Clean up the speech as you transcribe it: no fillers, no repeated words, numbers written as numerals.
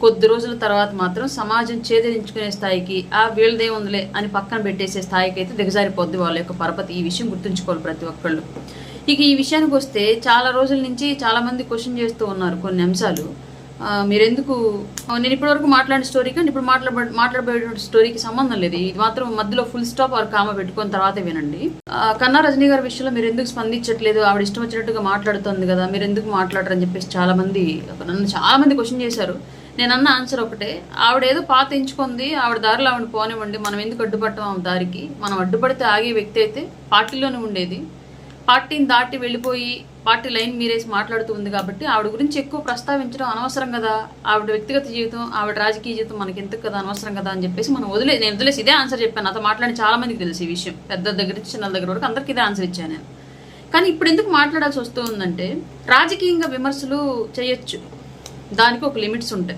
కొద్ది రోజుల తర్వాత మాత్రం సమాజం చేదరించుకునే స్థాయికి వీళ్ళదేముందిలే అని పక్కన పెట్టేసే స్థాయికి అయితే దిగజారిపోద్ది వాళ్ళ యొక్క పరపతి. ఈ విషయం గుర్తుంచుకోవాలి ప్రతి ఒక్కళ్ళు. ఇక ఈ విషయానికి వస్తే చాలా రోజుల నుంచి చాలామంది క్వశ్చన్ చేస్తూ ఉన్నారు కొన్ని అంశాలు. మీరెందుకు, నేను ఇప్పటివరకు మాట్లాడిన స్టోరీ కానీ ఇప్పుడు మాట్లాడబోయే స్టోరీకి సంబంధం లేదు. ఇది మాత్రం మధ్యలో ఫుల్ స్టాప్ ఆర్ కామ పెట్టుకున్న తర్వాతే వినండి. కన్నా రజనీ గారి విషయంలో మీరు ఎందుకు స్పందించట్లేదు, ఆవిడ ఇష్టం వచ్చినట్టుగా మాట్లాడుతుంది కదా, మీరు ఎందుకు మాట్లాడరని చెప్పేసి నన్ను చాలా మంది క్వశ్చన్ చేశారు. నేను అన్న ఆన్సర్ ఒకటే, ఆవిడ ఏదో పాత ఎంచుకుంది, ఆవిడ దారిలో ఆవిడ పోనివ్వండి, మనం ఎందుకు అడ్డుపడటం ఆ దారికి. మనం అడ్డుపడితే ఆగే వ్యక్తి అయితే పార్టీలోనే ఉండేది. పార్టీని దాటి వెళ్ళిపోయి పార్టీ లైన్ మీరేసి మాట్లాడుతూ ఉంది కాబట్టి ఆవిడ గురించి ఎక్కువ ప్రస్తావించడం అనవసరం కదా. ఆవిడ వ్యక్తిగత జీవితం, ఆవిడ రాజకీయ జీవితం మనకి ఎందుకు కదా, అనవసరం కదా అని చెప్పేసి నేను వదిలేసి ఇదే ఆన్సర్ చెప్పాను. నాతో మాట్లాడి చాలా మందికి తెలుసు ఈ విషయం, పెద్ద దగ్గర నుంచి చిన్నల దగ్గర వరకు అందరికీ ఇదే ఆన్సర్ ఇచ్చాను నేను. కానీ ఇప్పుడు ఎందుకు మాట్లాడాల్సి వస్తూ ఉందంటే, రాజకీయంగా విమర్శలు చేయొచ్చు, దానికి ఒక లిమిట్స్ ఉంటాయి.